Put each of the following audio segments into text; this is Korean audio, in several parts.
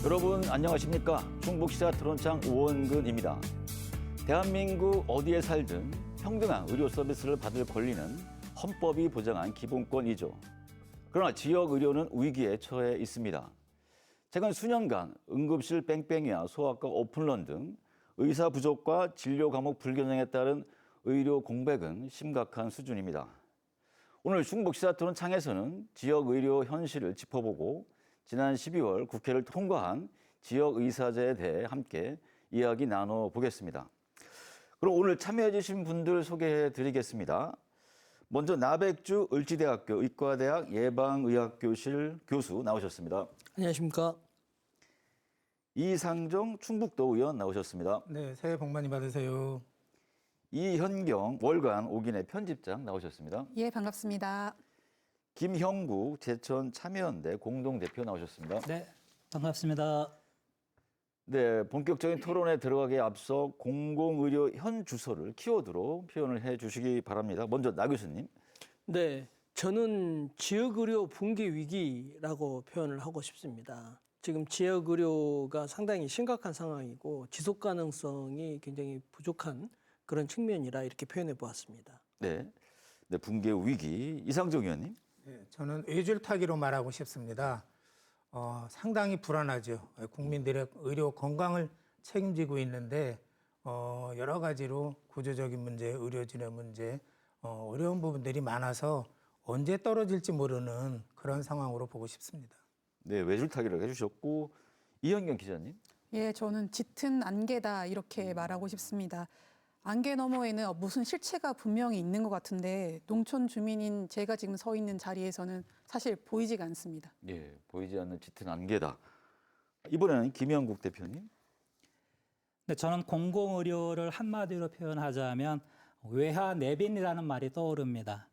여러분 안녕하십니까? 충북시사 토론창 우원근입니다. 대한민국 어디에 살든 평등한 의료 서비스를 받을 권리는 헌법이 보장한 기본권이죠. 그러나 지역 의료는 위기에 처해 있습니다. 최근 수년간 응급실 뺑뺑이와 소아과 오픈런 등 의사 부족과 진료 과목 불균형에 따른 의료 공백은 심각한 수준입니다. 오늘 충북시사 토론창에서는 지역 의료 현실을 짚어보고 지난 12월 국회를 통과한 지역의사제에 대해 함께 이야기 나눠보겠습니다. 그럼 오늘 참여해 주신 분들 소개해 드리겠습니다. 먼저 나백주 을지대학교 의과대학 예방의학교실 교수 나오셨습니다. 안녕하십니까. 이상정 충북도 의원 나오셨습니다. 네, 새해 복 많이 받으세요. 이현경 월간 옥인의 편집장 나오셨습니다. 예, 반갑습니다. 김형국 제천 참여연대 공동대표 나오셨습니다. 네, 반갑습니다. 네, 본격적인 토론에 들어가기에 앞서 공공의료 현 주소를 키워드로 표현을 해 주시기 바랍니다. 먼저 나 교수님. 네, 저는 지역의료 붕괴 위기라고 표현을 하고 싶습니다. 지금 지역의료가 상당히 심각한 상황이고 지속 가능성이 굉장히 부족한 그런 측면이라 이렇게 표현해 보았습니다. 네, 네 붕괴 위기. 이상정 의원님. 네, 저는 외줄타기로 말하고 싶습니다. 상당히 불안하죠. 국민들의 의료 건강을 책임지고 있는데 여러 가지로 구조적인 문제, 의료진의 문제, 어려운 부분들이 많아서 언제 떨어질지 모르는 그런 상황으로 보고 싶습니다. 네, 외줄타기를 해주셨고 이현경 기자님. 예, 저는 짙은 안개다 이렇게 말하고 싶습니다. 안개 너머에는 무슨 실체가 분명히 있는 것 같은데 농촌 주민인 제가 지금 서 있는 자리에서는 사실 보이지가 않습니다. 예, 보이지 않는 짙은 안개다. 이번에는 김영국 대표님. 네, 저는 공공의료를 한마디로 표현하자면 외화내빈이라는 말이 떠오릅니다.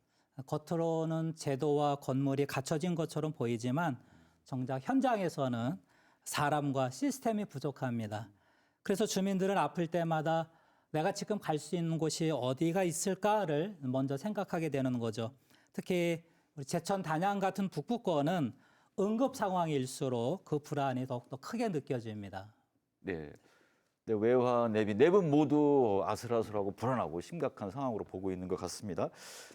겉으로는 제도와 건물이 갖춰진 것처럼 보이지만 정작 현장에서는 사람과 시스템이 부족합니다. 그래서 주민들은 아플 때마다 내가 지금 갈 수 있는 곳이 어디가 있을까를 먼저 생각하게 되는 거죠. 특히 우리 제천 단양 같은 북부권은 응급 상황일수록 그 불안이 더욱더 크게 느껴집니다. 네, 네 외화 내빈 네 분 모두 아슬아슬하고 불안하고 심각한 상황으로 보고 있는 것 같습니다.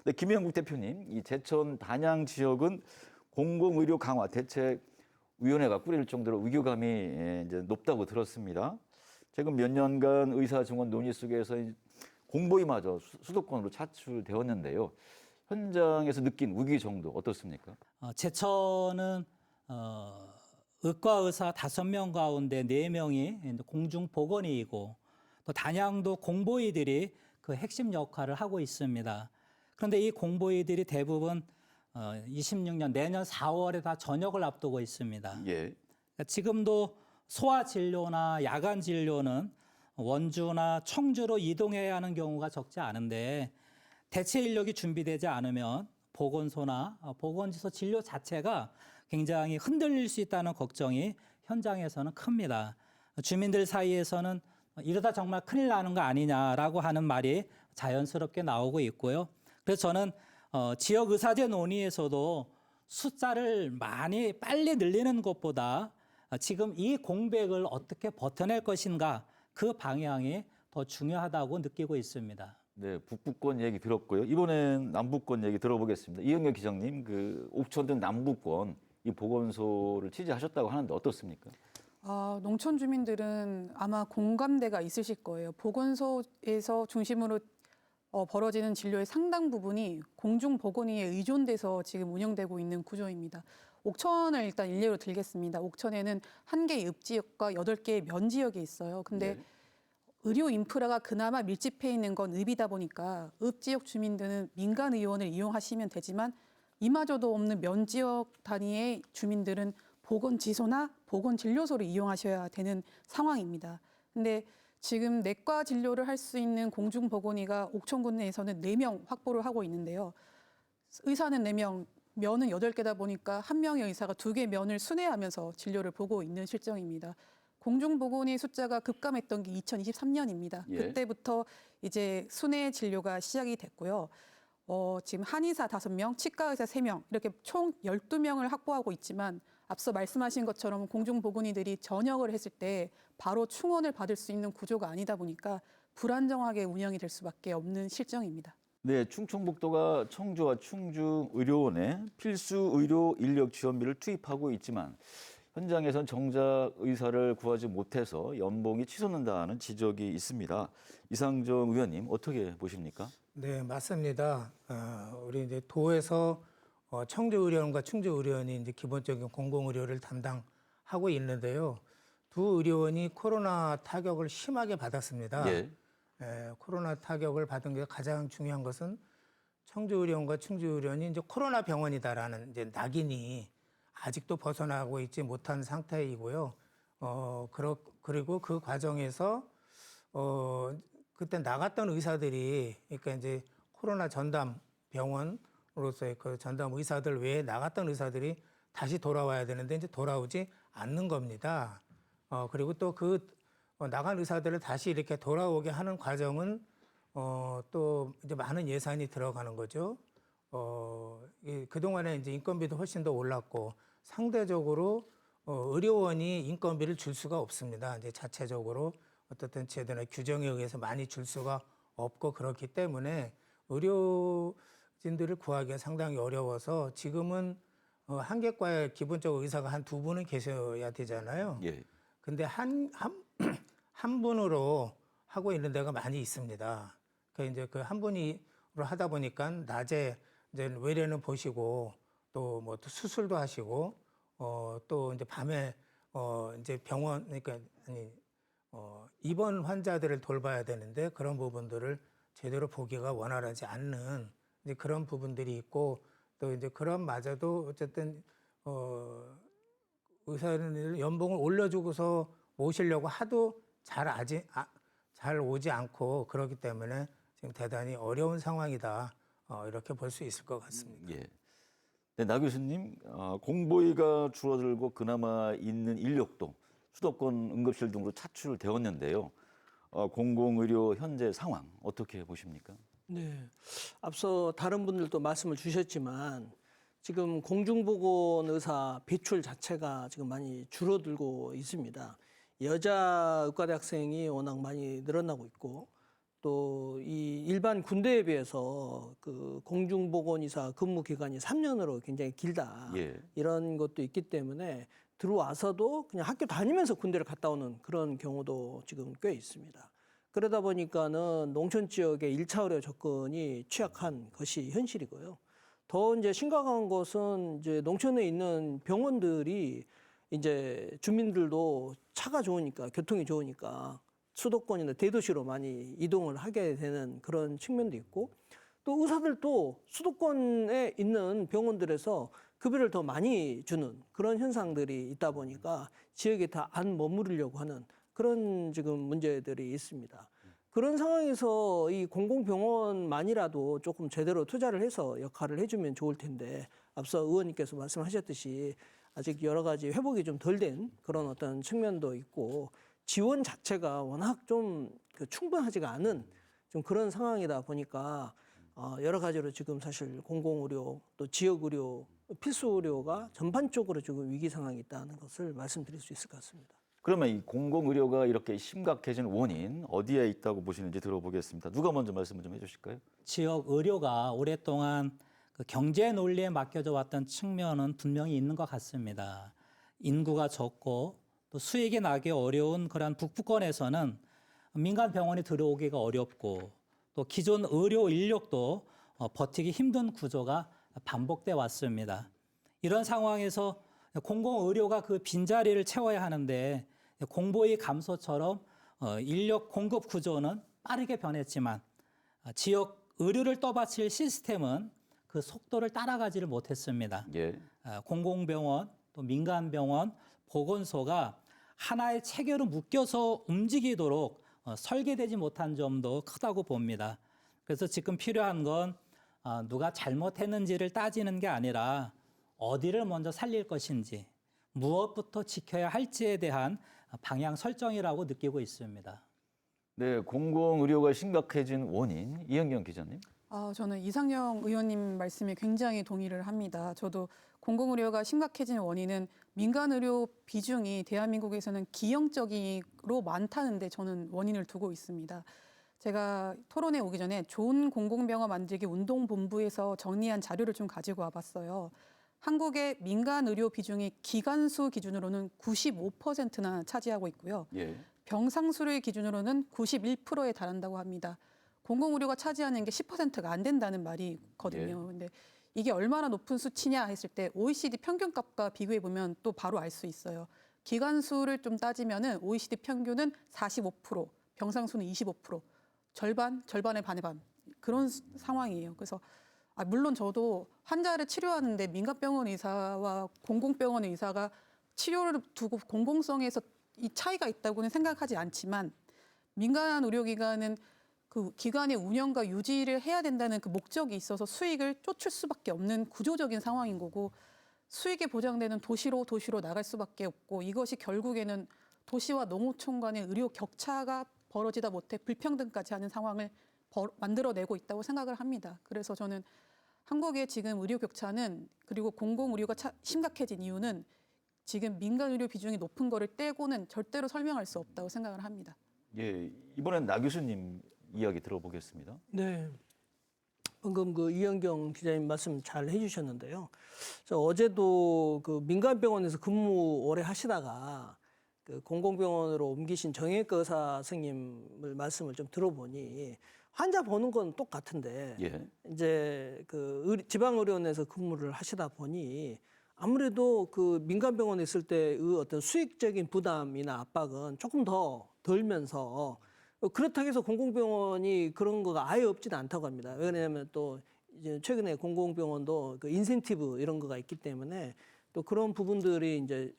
네, 김영국 대표님, 이 제천 단양 지역은 공공의료 강화 대책위원회가 꾸릴 정도로 위기감이 이제 높다고 들었습니다. 최근 몇 년간 의사 증원 논의 속에서 공보위마저 수도권으로 차출되었는데요. 현장에서 느낀 위기 정도 어떻습니까? 제천은 의과 의사 5명 가운데 4명이 공중보건의이고 또 단양도 공보위들이 그 핵심 역할을 하고 있습니다. 그런데 이 공보위들이 대부분 26년 내년 4월에 다 전역을 앞두고 있습니다. 예. 그러니까 지금도 소아 진료나 야간 진료는 원주나 청주로 이동해야 하는 경우가 적지 않은데 대체 인력이 준비되지 않으면 보건소나 보건지소 진료 자체가 굉장히 흔들릴 수 있다는 걱정이 현장에서는 큽니다. 주민들 사이에서는 이러다 정말 큰일 나는 거 아니냐라고 하는 말이 자연스럽게 나오고 있고요. 그래서 저는 지역의사제 논의에서도 숫자를 많이 빨리 늘리는 것보다 지금 이 공백을 어떻게 버텨낼 것인가 그 방향이 더 중요하다고 느끼고 있습니다. 네, 북부권 얘기 들었고요. 이번엔 남부권 얘기 들어보겠습니다. 이영경 기자님, 그 옥천 등 남부권 이 보건소를 취재하셨다고 하는데 어떻습니까? 농촌 주민들은 아마 공감대가 있으실 거예요. 보건소에서 중심으로 벌어지는 진료의 상당 부분이 공중보건의에 의존돼서 지금 운영되고 있는 구조입니다. 옥천을 일단 일례로 들겠습니다. 옥천에는 1개의 읍지역과 8개의 면지역이 있어요. 근데 네. 의료 인프라가 그나마 밀집해 있는 건 읍이다 보니까 읍지역 주민들은 민간 의원을 이용하시면 되지만 이마저도 없는 면지역 단위의 주민들은 보건지소나 보건진료소를 이용하셔야 되는 상황입니다. 근데 지금 내과 진료를 할 수 있는 공중보건의가 옥천군 내에서는 4명 확보를 하고 있는데요. 의사는 4명, 면은 8개다 보니까 1명의 의사가 2개 면을 순회하면서 진료를 보고 있는 실정입니다. 공중보건의 숫자가 급감했던 게 2023년입니다. 예. 그때부터 이제 순회 진료가 시작이 됐고요. 지금 한의사 5명, 치과의사 3명 이렇게 총 12명을 확보하고 있지만 앞서 말씀하신 것처럼 공중보건의들이 전역을 했을 때 바로 충원을 받을 수 있는 구조가 아니다 보니까 불안정하게 운영이 될 수밖에 없는 실정입니다. 네, 충청북도가 청주와 충주 의료원에 필수 의료 인력 지원비를 투입하고 있지만 현장에선 정작 의사를 구하지 못해서 연봉이 치솟는다는 지적이 있습니다. 이상정 의원님 어떻게 보십니까? 네, 맞습니다. 우리 이제 도에서 청주의료원과 충주의료원이 이제 기본적인 공공의료를 담당하고 있는데요. 두 의료원이 코로나 타격을 심하게 받았습니다. 예. 코로나 타격을 받은 게 가장 중요한 것은 청주의료원과 충주의료원이 이제 코로나 병원이다라는 이제 낙인이 아직도 벗어나고 있지 못한 상태이고요. 그리고 그 과정에서 그때 나갔던 의사들이 그러니까 이제 코로나 전담 병원으로서의 그 전담 의사들 외에 나갔던 의사들이 다시 돌아와야 되는데 이제 돌아오지 않는 겁니다. 그리고 또 그 나간 의사들을 다시 이렇게 돌아오게 하는 과정은 또 이제 많은 예산이 들어가는 거죠. 그동안에 이제 인건비도 훨씬 더 올랐고 상대적으로 의료원이 인건비를 줄 수가 없습니다. 이제 자체적으로 어떻든 제도나 규정에 의해서 많이 줄 수가 없고 그렇기 때문에 의료진들을 구하기가 상당히 어려워서 지금은 한 개과에 기본적으로 의사가 한 두 분은 계셔야 되잖아요. 예. 근데 한 분으로 하고 있는 데가 많이 있습니다. 그 이제 그 한 분으로 하다 보니까 낮에 이제 외래는 보시고 또 뭐 수술도 하시고 또 이제 밤에 이제 병원 그러니까 입원 환자들을 돌봐야 되는데 그런 부분들을 제대로 보기가 원활하지 않는 이제 그런 부분들이 있고 또 이제 그런마저도 어쨌든 의사는 연봉을 올려주고서 모시려고 하도 잘 오지 않고 그렇기 때문에 지금 대단히 어려운 상황이다 이렇게 볼 수 있을 것 같습니다. 예. 네, 나 교수님, 공보위가 줄어들고 그나마 있는 인력도 수도권 응급실 등으로 차출되었는데요. 공공의료 현재 상황 어떻게 보십니까? 네. 앞서 다른 분들도 말씀을 주셨지만 지금 공중보건 의사 배출 자체가 지금 많이 줄어들고 있습니다. 여자 의과대 학생이 워낙 많이 늘어나고 있고 또 이 일반 군대에 비해서 그 공중보건 의사 근무 기간이 3년으로 굉장히 길다. 예. 이런 것도 있기 때문에 들어와서도 그냥 학교 다니면서 군대를 갔다 오는 그런 경우도 지금 꽤 있습니다. 그러다 보니까는 농촌 지역의 1차 의료 접근이 취약한 것이 현실이고요. 더 이제 심각한 것은 이제 농촌에 있는 병원들이 이제 주민들도 차가 좋으니까 교통이 좋으니까 수도권이나 대도시로 많이 이동을 하게 되는 그런 측면도 있고 또 의사들도 수도권에 있는 병원들에서 급여를 더 많이 주는 그런 현상들이 있다 보니까 지역에 다 안 머무르려고 하는 그런 지금 문제들이 있습니다. 그런 상황에서 이 공공병원만이라도 조금 제대로 투자를 해서 역할을 해주면 좋을 텐데 앞서 의원님께서 말씀하셨듯이 아직 여러 가지 회복이 좀 덜 된 그런 어떤 측면도 있고 지원 자체가 워낙 좀 충분하지가 않은 좀 그런 상황이다 보니까 여러 가지로 지금 사실 공공의료 또 지역의료 필수의료가 전반적으로 지금 위기 상황이 있다는 것을 말씀드릴 수 있을 것 같습니다. 그러면 이 공공의료가 이렇게 심각해진 원인 어디에 있다고 보시는지 들어보겠습니다. 누가 먼저 말씀을 좀 해주실까요? 지역 의료가 오랫동안 그 경제 논리에 맡겨져 왔던 측면은 분명히 있는 것 같습니다. 인구가 적고 또 수익이 나기 어려운 그런 북부권에서는 민간 병원이 들어오기가 어렵고 또 기존 의료 인력도 버티기 힘든 구조가 반복돼 왔습니다. 이런 상황에서 공공의료가 그 빈자리를 채워야 하는데 공보위 감소처럼 인력 공급 구조는 빠르게 변했지만 지역 의료를 떠받칠 시스템은 그 속도를 따라가지를 못했습니다. 예. 공공병원 또 민간병원 보건소가 하나의 체계로 묶여서 움직이도록 설계되지 못한 점도 크다고 봅니다. 그래서 지금 필요한 건 누가 잘못했는지를 따지는 게 아니라 어디를 먼저 살릴 것인지 무엇부터 지켜야 할지에 대한 방향 설정이라고 느끼고 있습니다. 네, 공공의료가 심각해진 원인 이현경 기자님. 저는 이상영 의원님 말씀에 굉장히 동의를 합니다. 저도 공공의료가 심각해진 원인은 민간의료 비중이 대한민국에서는 기형적으로 많다는데 저는 원인을 두고 있습니다. 제가 토론에 오기 전에 좋은 공공병원 만들기 운동본부에서 정리한 자료를 좀 가지고 와봤어요. 한국의 민간의료 비중이 기간수 기준으로는 95%나 차지하고 있고요. 예. 병상수를 기준으로는 91%에 달한다고 합니다. 공공의료가 차지하는 게 10%가 안 된다는 말이 있거든요. 근데 이게 얼마나 높은 수치냐 했을 때 OECD 평균값과 비교해 보면 또 바로 알 수 있어요. 기간수를 좀 따지면은 OECD 평균은 45%, 병상수는 25%, 절반의 반의 반 그런 상황이에요. 그래서 물론 저도 환자를 치료하는데 민간병원 의사와 공공병원 의사가 치료를 두고 공공성에서 이 차이가 있다고는 생각하지 않지만 민간 의료기관은 그 기관의 운영과 유지를 해야 된다는 그 목적이 있어서 수익을 쫓을 수밖에 없는 구조적인 상황인 거고 수익이 보장되는 도시로 나갈 수밖에 없고 이것이 결국에는 도시와 농어촌 간의 의료 격차가 벌어지다 못해 불평등까지 하는 상황을 만들어내고 있다고 생각을 합니다. 그래서 저는 한국의 지금 의료 격차는 그리고 공공의료가 심각해진 이유는 지금 민간 의료 비중이 높은 거를 떼고는 절대로 설명할 수 없다고 생각을 합니다. 예, 이번엔 나 교수님 이야기 들어보겠습니다. 네. 방금 그 이현경 기자님 말씀 잘 해주셨는데요. 어제도 그 민간병원에서 근무 오래 하시다가 그 공공병원으로 옮기신 정형외과 의사 선생님을 말씀을 좀 들어보니 환자 보는 건 똑같은데 예. 이제 그 지방의료원에서 근무를 하시다 보니 아무래도 그 민간병원에 있을 때의 어떤 수익적인 부담이나 압박은 조금 더 덜면서 그렇다고 해서 공공병원이 그런 거가 아예 없지는 않다고 합니다. 왜냐하면 또 이제 최근에 공공병원도 그 인센티브 이런 거가 있기 때문에 또 그런 부분들이 이제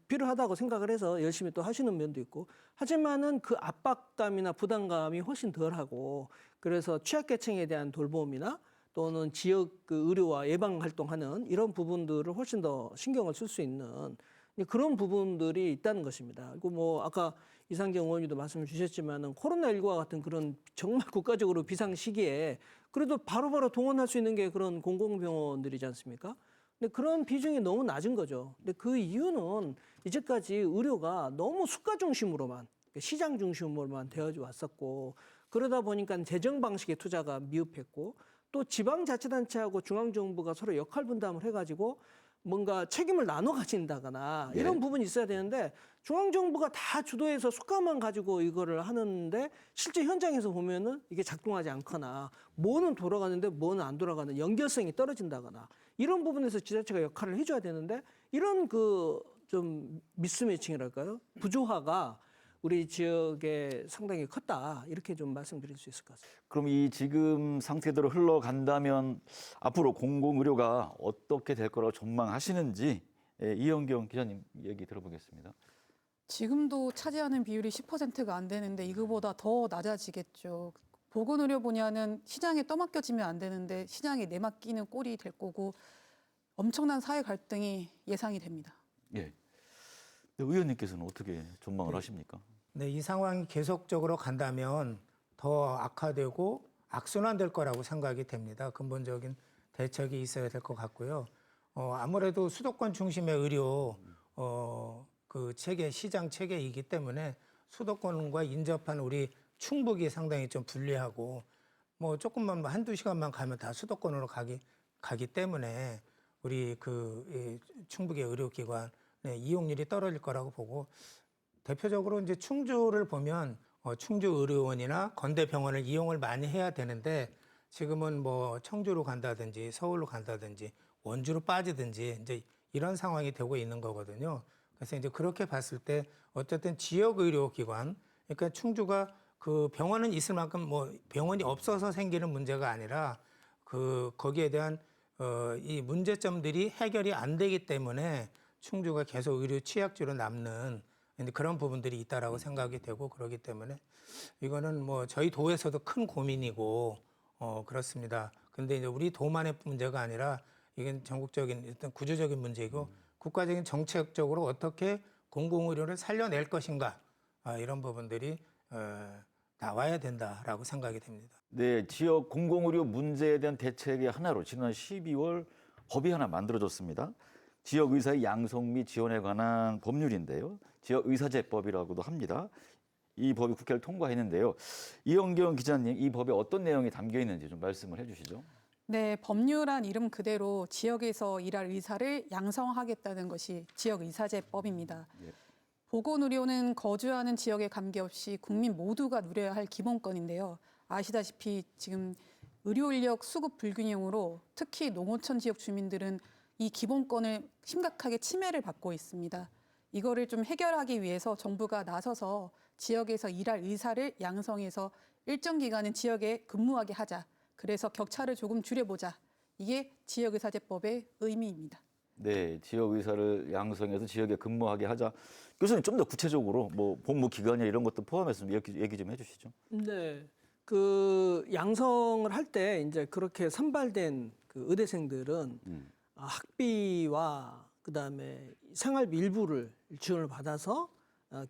필요하다고 생각을 해서 열심히 또 하시는 면도 있고 하지만은 그 압박감이나 부담감이 훨씬 덜하고 그래서 취약계층에 대한 돌봄이나 또는 지역 그 의료와 예방 활동하는 이런 부분들을 훨씬 더 신경을 쓸 수 있는 그런 부분들이 있다는 것입니다. 그리고 뭐 아까 이상경 의원님도 말씀을 주셨지만은 코로나19와 같은 그런 정말 국가적으로 비상 시기에 그래도 바로바로 동원할 수 있는 게 그런 공공병원들이지 않습니까? 근데 그런 비중이 너무 낮은 거죠. 근데 그 이유는 이제까지 의료가 너무 수가 중심으로만, 시장 중심으로만 되어 왔었고, 그러다 보니까 재정 방식의 투자가 미흡했고, 또 지방자치단체하고 중앙정부가 서로 역할 분담을 해가지고 뭔가 책임을 나눠 가진다거나 이런 부분이 있어야 되는데 중앙정부가 다 주도해서 수가만 가지고 이거를 하는데 실제 현장에서 보면은 이게 작동하지 않거나 뭐는 돌아가는데 뭐는 안 돌아가는 연결성이 떨어진다거나 이런 부분에서 지자체가 역할을 해줘야 되는데 이런 그 좀 미스매칭이랄까요? 부조화가 우리 지역에 상당히 컸다 이렇게 좀 말씀드릴 수 있을 것 같습니다. 그럼 이 지금 상태대로 흘러간다면 앞으로 공공의료가 어떻게 될 거라고 전망하시는지 이현경 기자님 얘기 들어보겠습니다. 지금도 차지하는 비율이 10%가 안 되는데 이거보다 더 낮아지겠죠. 보건의료 분야는 시장에 떠맡겨지면 안 되는데 시장에 내맡기는 꼴이 될 거고 엄청난 사회 갈등이 예상이 됩니다. 예. 의원님께서는 어떻게 전망을 하십니까? 네, 이 상황이 계속적으로 간다면 더 악화되고 악순환될 거라고 생각이 됩니다. 근본적인 대책이 있어야 될 것 같고요. 아무래도 수도권 중심의 의료 그 체계, 시장 체계이기 때문에 수도권과 인접한 우리 충북이 상당히 좀 불리하고 뭐 조금만 한두 시간만 가면 다 수도권으로 가기 때문에 우리 그 충북의 의료기관 이용률이 떨어질 거라고 보고 대표적으로 이제 충주를 보면 충주의료원이나 건대병원을 이용을 많이 해야 되는데 지금은 뭐 청주로 간다든지 서울로 간다든지 원주로 빠지든지 이제 이런 상황이 되고 있는 거거든요. 그래서 이제 그렇게 봤을 때 어쨌든 지역 의료기관 그러니까 충주가 그 병원은 있을 만큼 뭐 병원이 없어서 생기는 문제가 아니라 그 거기에 대한 이 문제점들이 해결이 안 되기 때문에 충주가 계속 의료 취약지로 남는 그런 부분들이 있다라고 생각이 되고 그러기 때문에 이거는 뭐 저희 도에서도 큰 고민이고 그렇습니다. 근데 이제 우리 도만의 문제가 아니라 이건 전국적인 어떤 구조적인 문제이고 국가적인 정책적으로 어떻게 공공의료를 살려낼 것인가 이런 부분들이 나와야 된다라고 생각이 됩니다. 네, 지역 공공의료 문제에 대한 대책의 하나로 지난 12월 법이 하나 만들어졌습니다. 지역의사의 양성 및 지원에 관한 법률인데요. 지역의사제법이라고도 합니다. 이 법이 국회를 통과했는데요. 이영경 기자님, 이 법에 어떤 내용이 담겨 있는지 좀 말씀을 해주시죠. 네, 법률안 이름 그대로 지역에서 일할 의사를 양성하겠다는 것이 지역의사제법입니다. 예. 보건의료는 거주하는 지역에 관계없이 국민 모두가 누려야 할 기본권인데요. 아시다시피 지금 의료 인력 수급 불균형으로 특히 농어촌 지역 주민들은 이 기본권을 심각하게 침해를 받고 있습니다. 이거를 좀 해결하기 위해서 정부가 나서서 지역에서 일할 의사를 양성해서 일정 기간은 지역에 근무하게 하자. 그래서 격차를 조금 줄여보자. 이게 지역의사제법의 의미입니다. 네, 지역의사를 양성해서 지역에 근무하게 하자. 교수님 좀 더 구체적으로 뭐 복무 기간이나 이런 것도 포함해서 얘기 좀 해주시죠. 네. 그 양성을 할 때 이제 그렇게 선발된 그 의대생들은 학비와 그다음에 생활비 일부를 지원을 받아서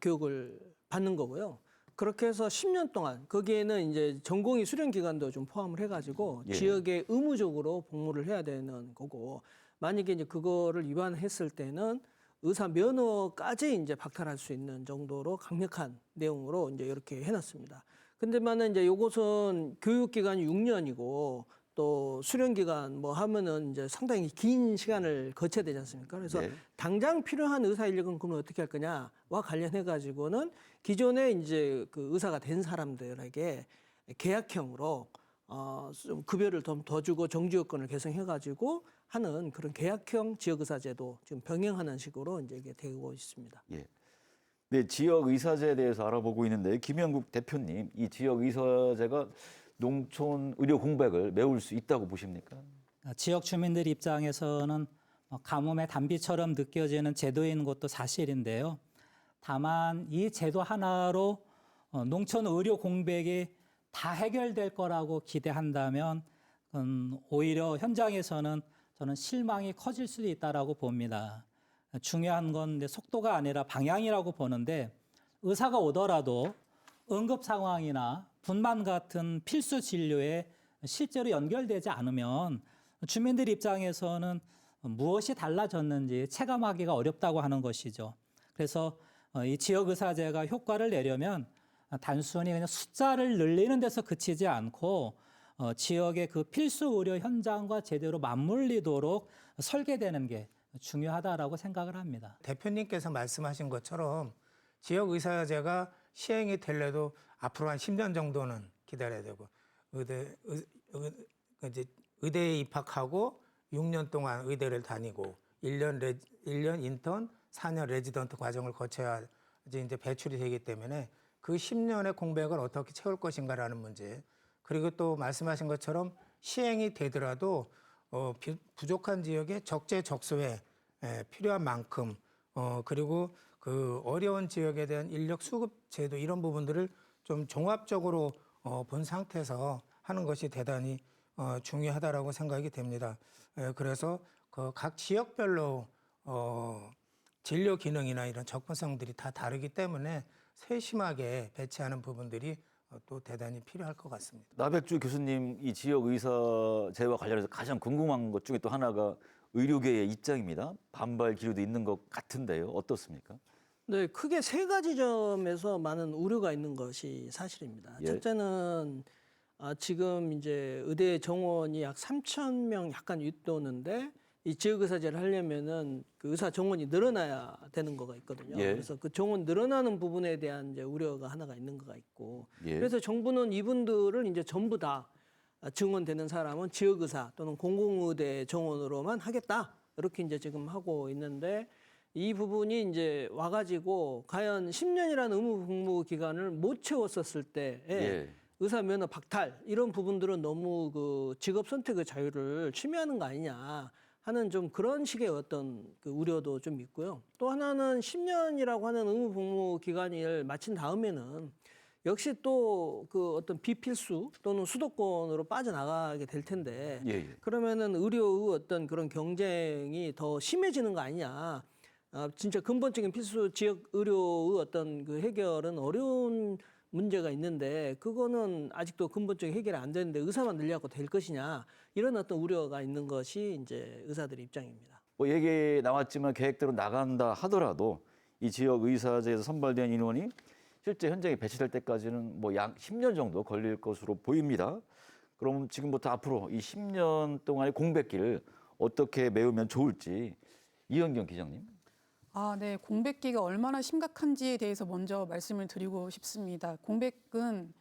교육을 받는 거고요. 그렇게 해서 10년 동안 거기에는 이제 전공의 수련 기간도 좀 포함을 해가지고 예. 지역에 의무적으로 복무를 해야 되는 거고, 만약에 이제 그거를 위반했을 때는 의사 면허까지 이제 박탈할 수 있는 정도로 강력한 내용으로 이제 이렇게 해놨습니다. 근데만은 이제 요것은 교육 기간이 6년이고 또 수련 기간 뭐 하면은 이제 상당히 긴 시간을 거쳐야 되지 않습니까? 그래서 네. 당장 필요한 의사 인력은 그러면 어떻게 할 거냐와 관련해 가지고는 기존에 이제 그 의사가 된 사람들에게 계약형으로 좀 급여를 좀 더 주고 정지 요건을 개선해 가지고 하는 그런 계약형 지역의사제도 지금 병행하는 식으로 이제 이게 되고 있습니다. 예. 네, 지역의사제에 대해서 알아보고 있는데 김영국 대표님, 이 지역의사제가 농촌 의료 공백을 메울 수 있다고 보십니까? 지역 주민들 입장에서는 가뭄의 단비처럼 느껴지는 제도인 것도 사실인데요. 다만 이 제도 하나로 농촌 의료 공백이 다 해결될 거라고 기대한다면 오히려 현장에서는 저는 실망이 커질 수도 있다라고 봅니다. 중요한 건 속도가 아니라 방향이라고 보는데, 의사가 오더라도 응급 상황이나 분만 같은 필수 진료에 실제로 연결되지 않으면 주민들 입장에서는 무엇이 달라졌는지 체감하기가 어렵다고 하는 것이죠. 그래서 이 지역의사제가 효과를 내려면 단순히 그냥 숫자를 늘리는 데서 그치지 않고 지역의 그 필수 의료 현장과 제대로 맞물리도록 설계되는 게 중요하다라고 생각을 합니다. 대표님께서 말씀하신 것처럼 지역의사제가 시행이 되려도 앞으로 한 10년 정도는 기다려야 되고, 의대에 입학하고 6년 동안 의대를 다니고 1년 인턴, 4년 레지던트 과정을 거쳐야 이제 배출이 되기 때문에 그 10년의 공백을 어떻게 채울 것인가라는 문제, 그리고 또 말씀하신 것처럼 시행이 되더라도 부족한 지역에 적재적소에 필요한 만큼 그리고 그 어려운 지역에 대한 인력 수급 제도, 이런 부분들을 좀 종합적으로 본 상태에서 하는 것이 대단히 중요하다라고 생각이 됩니다. 그래서 그 각 지역별로 진료 기능이나 이런 접근성들이 다 다르기 때문에 세심하게 배치하는 부분들이 또 대단히 필요할 것 같습니다. 나백주 교수님, 이 지역의사제와 관련해서 가장 궁금한 것 중에 또 하나가 의료계의 입장입니다. 반발 기류도 있는 것 같은데요. 어떻습니까? 네, 크게 세 가지 점에서 많은 우려가 있는 것이 사실입니다. 예. 첫째는 지금 이제 의대 정원이 약 3,000명 약간 윗도는데 이 지역의사제를 하려면은 그 의사 정원이 늘어나야 되는 거가 있거든요. 예. 그래서 그 정원 늘어나는 부분에 대한 이제 우려가 하나가 있는 거가 있고, 예. 그래서 정부는 이분들을 이제 전부 다 증원되는 사람은 지역의사 또는 공공의대 정원으로만 하겠다, 이렇게 이제 지금 하고 있는데, 이 부분이 이제 와가지고 과연 10년이라는 의무 복무 기간을 못 채웠었을 때에 예. 의사 면허 박탈, 이런 부분들은 너무 그 직업 선택의 자유를 침해하는 거 아니냐 하는 좀 그런 식의 어떤 그 우려도 좀 있고요. 또 하나는 10년이라고 하는 의무 복무 기간을 마친 다음에는 역시 또 그 어떤 비필수 또는 수도권으로 빠져나가게 될 텐데, 예. 그러면은 의료의 어떤 그런 경쟁이 더 심해지는 거 아니냐. 진짜 근본적인 필수 지역 의료의 어떤 그 해결은 어려운 문제가 있는데 그거는 아직도 근본적인 해결이 안 되는데 의사만 늘려갖고 될 것이냐 이런 어떤 우려가 있는 것이 이제 의사들의 입장입니다. 뭐 얘기 나왔지만 계획대로 나간다 하더라도 이 지역 의사제에서 선발된 인원이 실제 현장에 배치될 때까지는 뭐 약 10년 정도 걸릴 것으로 보입니다. 그럼 지금부터 앞으로 이 10년 동안의 공백기를 어떻게 메우면 좋을지 이현경 기장님. 네. 공백기가 얼마나 심각한지에 대해서 먼저 말씀을 드리고 싶습니다. 공백은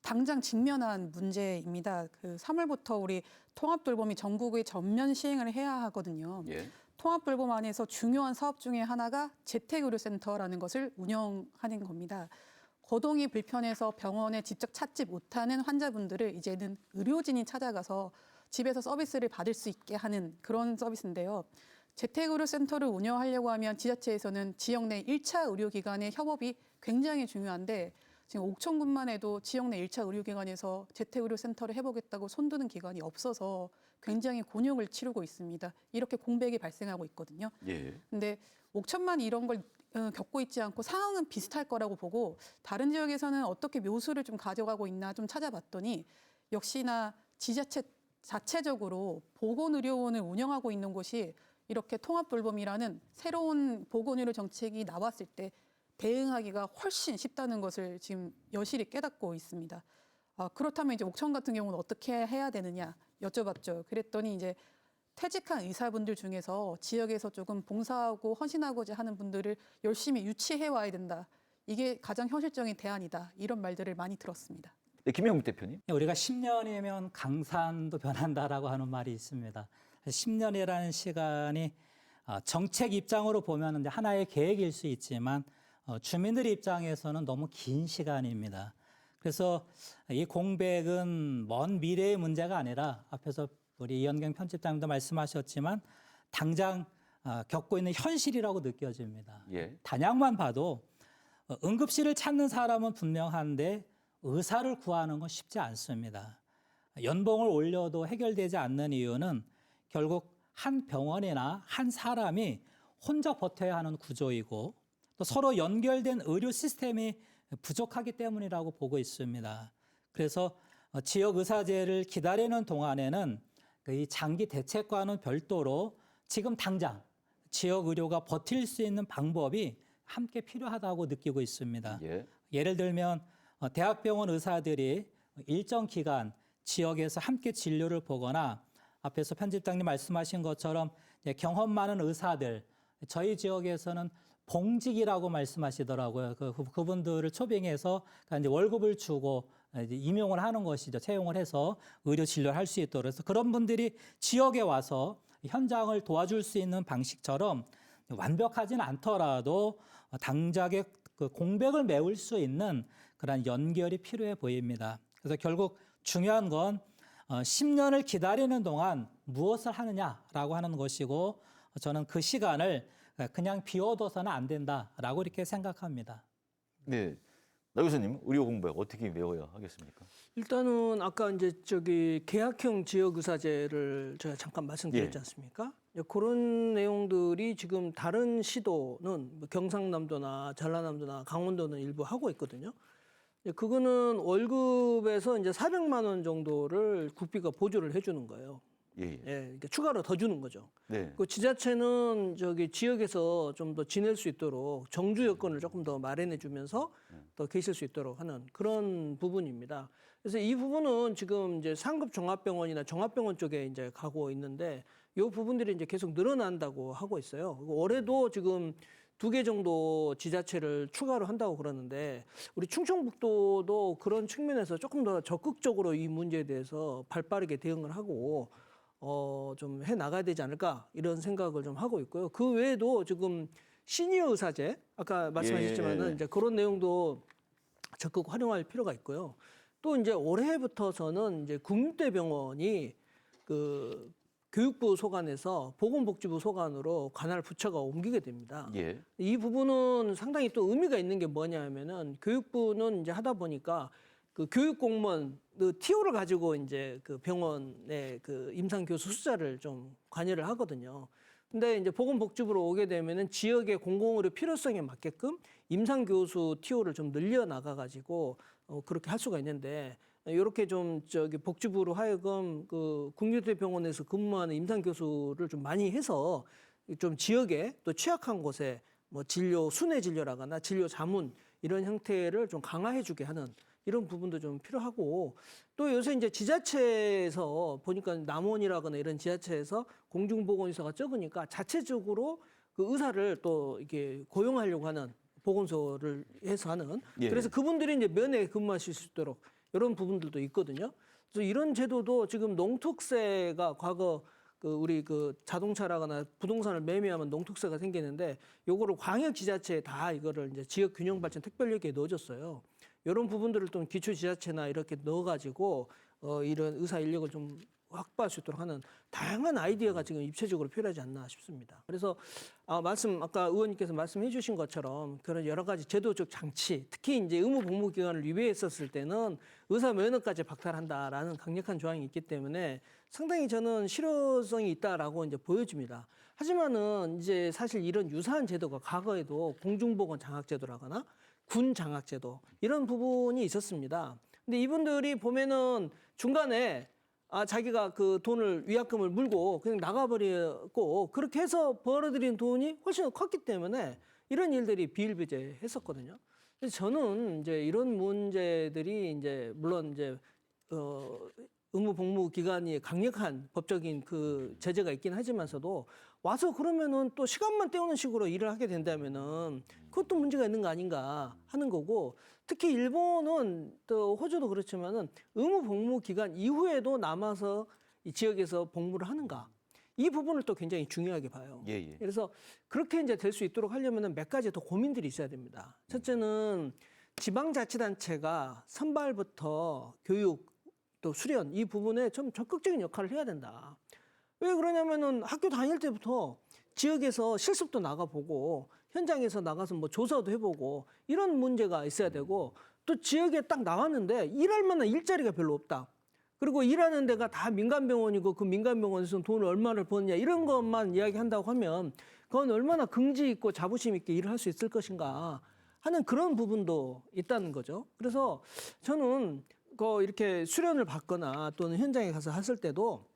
당장 직면한 문제입니다. 그 3월부터 우리 통합돌봄이 전국에 전면 시행을 해야 하거든요. 예. 통합돌봄 안에서 중요한 사업 중에 하나가 재택의료센터라는 것을 운영하는 겁니다. 거동이 불편해서 병원에 직접 찾지 못하는 환자분들을 이제는 의료진이 찾아가서 집에서 서비스를 받을 수 있게 하는 그런 서비스인데요. 재택의료센터를 운영하려고 하면 지자체에서는 지역 내 1차 의료기관의 협업이 굉장히 중요한데 지금 옥천군만 해도 지역 내 1차 의료기관에서 재택의료센터를 해보겠다고 손드는 기관이 없어서 굉장히 곤욕을 치르고 있습니다. 이렇게 공백이 발생하고 있거든요. 예. 근데 옥천만 이런 걸 겪고 있지 않고 상황은 비슷할 거라고 보고 다른 지역에서는 어떻게 묘수를 좀 가져가고 있나 좀 찾아봤더니 역시나 지자체 자체적으로 보건의료원을 운영하고 있는 곳이 이렇게 통합돌봄이라는 새로운 보건의료 정책이 나왔을 때 대응하기가 훨씬 쉽다는 것을 지금 여실히 깨닫고 있습니다. 그렇다면 이제 옥천 같은 경우는 어떻게 해야 되느냐 여쭤봤죠. 그랬더니 이제 퇴직한 의사분들 중에서 지역에서 조금 봉사하고 헌신하고자 하는 분들을 열심히 유치해 와야 된다. 이게 가장 현실적인 대안이다. 이런 말들을 많이 들었습니다. 네, 김영국 대표님. 우리가 10년이면 강산도 변한다라고 하는 말이 있습니다. 10년이라는 시간이 정책 입장으로 보면 이제 하나의 계획일 수 있지만 주민들 입장에서는 너무 긴 시간입니다. 그래서 이 공백은 먼 미래의 문제가 아니라 앞에서 우리 이현경 편집장님도 말씀하셨지만 당장 겪고 있는 현실이라고 느껴집니다. 예. 단약만 봐도 응급실을 찾는 사람은 분명한데 의사를 구하는 건 쉽지 않습니다. 연봉을 올려도 해결되지 않는 이유는 결국 한 병원이나 한 사람이 혼자 버텨야 하는 구조이고 또 서로 연결된 의료 시스템이 부족하기 때문이라고 보고 있습니다. 그래서 지역 의사제를 기다리는 동안에는 이 장기 대책과는 별도로 지금 당장 지역 의료가 버틸 수 있는 방법이 함께 필요하다고 느끼고 있습니다. 예. 예를 들면 대학병원 의사들이 일정 기간 지역에서 함께 진료를 보거나 앞에서 편집장님 말씀하신 것처럼 경험 많은 의사들 저희 지역에서는 봉직이라고 말씀하시더라고요. 그분들을 초빙해서 이제 월급을 주고 이제 임용을 하는 것이죠. 채용을 해서 의료 진료를 할 수 있도록 해서 그런 분들이 지역에 와서 현장을 도와줄 수 있는 방식처럼 완벽하진 않더라도 당장의 그 공백을 메울 수 있는 그런 연결이 필요해 보입니다. 그래서 결국 중요한 건 10년을 기다리는 동안 무엇을 하느냐라고 하는 것이고 저는 그 시간을 그냥 비워둬서는 안 된다라고 이렇게 생각합니다. 네. 나 교수님, 의료 공백 어떻게 메워야 하겠습니까? 일단은 아까 이제 계약형 지역 의사제를 제가 잠깐 말씀드렸지 않습니까? 그런 내용들이 지금 다른 시도는 뭐 경상남도나 전라남도나 강원도는 일부 하고 있거든요. 그거는 월급에서 이제 400만 원 정도를 국비가 보조를 해주는 거예요. 예. 그러니까 추가로 더 주는 거죠. 네. 그 지자체는 지역에서 좀 더 지낼 수 있도록 정주 여건을 조금 더 마련해주면서 더 계실 수 있도록 하는 그런 부분입니다. 그래서 이 부분은 지금 이제 상급 종합병원이나 종합병원 쪽에 이제 가고 있는데 이 부분들이 이제 계속 늘어난다고 하고 있어요. 올해도 지금 2개 정도 지자체를 추가로 한다고 그러는데 우리 충청북도도 그런 측면에서 조금 더 적극적으로 이 문제에 대해서 발빠르게 대응을 하고 좀 해 나가야 되지 않을까 이런 생각을 좀 하고 있고요. 그 외에도 지금 시니어 의사제 아까 말씀하셨지만은 이제 그런 내용도 적극 활용할 필요가 있고요. 또 이제 올해부터서는 이제 국립대병원이 그 교육부 소관에서 보건복지부 소관으로 관할 부처가 옮기게 됩니다. 예. 이 부분은 상당히 또 의미가 있는 게 뭐냐면은 교육부는 이제 하다 보니까 그 교육 공무원 그 TO를 가지고 이제 그 병원의 그 임상 교수 숫자를 좀 관여를 하거든요. 근데 이제 보건복지부로 오게 되면은 지역의 공공의료 필요성에 맞게끔 임상 교수 TO를 좀 늘려 나가 가지고 그렇게 할 수가 있는데 이렇게 좀 복지부로 하여금 그 국립대병원에서 근무하는 임상 교수를 좀 많이 해서 좀 지역에 또 취약한 곳에 뭐 진료 순회 진료라거나 진료 자문 이런 형태를 좀 강화해주게 하는 이런 부분도 좀 필요하고 또 요새 이제 지자체에서 보니까 남원이라거나 이런 지자체에서 공중보건의사가 적으니까 자체적으로 그 의사를 또 이렇게 고용하려고 하는 보건소를 해서 하는 예. 그래서 그분들이 이제 면회 근무하실 수 있도록 이런 부분들도 있거든요. 그래서 이런 제도도 지금 농특세가 과거 그 우리 그 자동차라거나 부동산을 매매하면 농특세가 생기는데 요거를 광역 지자체에 다 이거를 이제 지역 균형 발전 특별력에 넣어줬어요. 이런 부분들을 좀 기초 지자체나 이렇게 넣어가지고 이런 의사 인력을 좀 확보할 수 있도록 하는 다양한 아이디어가 지금 입체적으로 필요하지 않나 싶습니다. 그래서 아까 의원님께서 말씀해 주신 것처럼 그런 여러 가지 제도적 장치, 특히 이제 의무 복무 기간을 위배했었을 때는 의사 면허까지 박탈한다라는 강력한 조항이 있기 때문에 상당히 저는 실효성이 있다라고 이제 보여집니다. 하지만은 이제 사실 이런 유사한 제도가 과거에도 공중보건 장학제도라거나 군 장학제도 이런 부분이 있었습니다. 근데 이분들이 보면은 중간에 자기가 그 돈을 위약금을 물고 그냥 나가버렸고 그렇게 해서 벌어들인 돈이 훨씬 더 컸기 때문에 이런 일들이 비일비재했었거든요. 그래서 저는 이제 이런 문제들이 이제 물론 이제 의무 복무 기간이 강력한 법적인 그 제재가 있긴 하지만서도 와서 그러면은 또 시간만 때우는 식으로 일을 하게 된다면은 그것도 문제가 있는 거 아닌가 하는 거고 특히 일본은 또 호주도 그렇지만은 의무 복무 기간 이후에도 남아서 이 지역에서 복무를 하는가 이 부분을 또 굉장히 중요하게 봐요. 예, 예. 그래서 그렇게 이제 될 수 있도록 하려면은 몇 가지 더 고민들이 있어야 됩니다. 첫째는 지방자치단체가 선발부터 교육 또 수련 이 부분에 좀 적극적인 역할을 해야 된다. 왜 그러냐면은 학교 다닐 때부터 지역에서 실습도 나가보고 현장에서 나가서 뭐 조사도 해보고 이런 문제가 있어야 되고 또 지역에 딱 나왔는데 일할 만한 일자리가 별로 없다. 그리고 일하는 데가 다 민간병원이고 그 민간병원에서 돈을 얼마를 버느냐 이런 것만 이야기한다고 하면 그건 얼마나 긍지 있고 자부심 있게 일을 할 수 있을 것인가 하는 그런 부분도 있다는 거죠. 그래서 저는 이렇게 수련을 받거나 또는 현장에 가서 했을 때도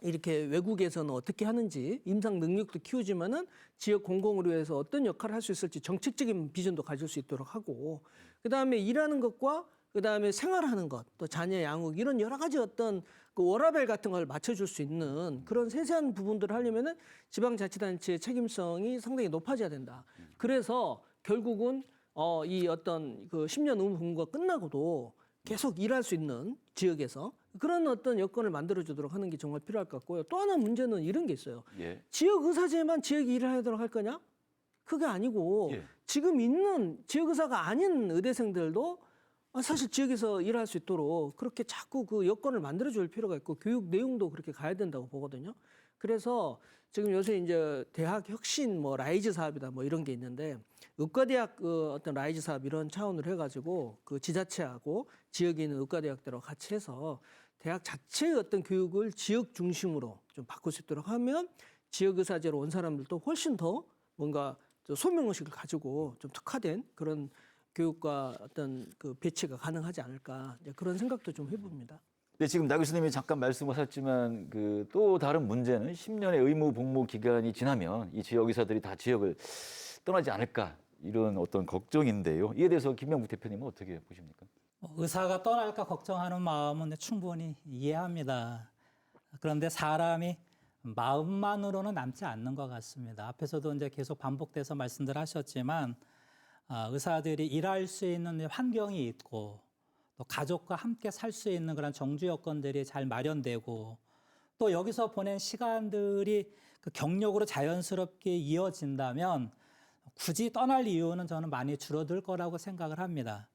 이렇게 외국에서는 어떻게 하는지 임상 능력도 키우지만은 지역 공공의료에서 어떤 역할을 할 수 있을지 정책적인 비전도 가질 수 있도록 하고 그다음에 일하는 것과 그다음에 생활하는 것, 또 자녀 양육 이런 여러 가지 어떤 그 워라밸 같은 걸 맞춰줄 수 있는 그런 세세한 부분들을 하려면은 지방자치단체의 책임성이 상당히 높아져야 된다. 그래서 결국은 이 어떤 그 10년 의무 복무가 끝나고도 계속 일할 수 있는 지역에서 그런 어떤 여건을 만들어주도록 하는 게 정말 필요할 것 같고요. 또 하나 문제는 이런 게 있어요. 예. 지역의사제만 지역이 일을 하도록 할 거냐? 그게 아니고 예. 지금 있는 지역의사가 아닌 의대생들도 사실 지역에서 일할 수 있도록 그렇게 자꾸 그 여건을 만들어줄 필요가 있고 교육 내용도 그렇게 가야 된다고 보거든요. 그래서 지금 요새 이제 대학 혁신 뭐 라이즈 사업이다 뭐 이런 게 있는데 의과대학 그 어떤 라이즈 사업 이런 차원으로 해가지고 그 지자체하고 지역에 있는 의과대학들하고 같이 해서 대학 자체의 어떤 교육을 지역 중심으로 좀 바꿀 수 있도록 하면 지역의사제로 온 사람들도 훨씬 더 뭔가 소명의식을 가지고 좀 특화된 그런 교육과 어떤 그 배치가 가능하지 않을까 그런 생각도 좀 해봅니다. 네, 지금 나 교수님이 잠깐 말씀하셨지만 그 또 다른 문제는 10년의 의무 복무 기간이 지나면 이 지역 의사들이 다 지역을 떠나지 않을까 이런 어떤 걱정인데요. 이에 대해서 김명국 대표님은 어떻게 보십니까? 의사가 떠날까 걱정하는 마음은 충분히 이해합니다. 그런데 사람이 마음만으로는 남지 않는 것 같습니다. 앞에서도 이제 계속 반복돼서 말씀들 하셨지만 의사들이 일할 수 있는 환경이 있고 또 가족과 함께 살 수 있는 그런 정주 여건들이 잘 마련되고 또 여기서 보낸 시간들이 그 경력으로 자연스럽게 이어진다면 굳이 떠날 이유는 저는 많이 줄어들 거라고 생각을 합니다.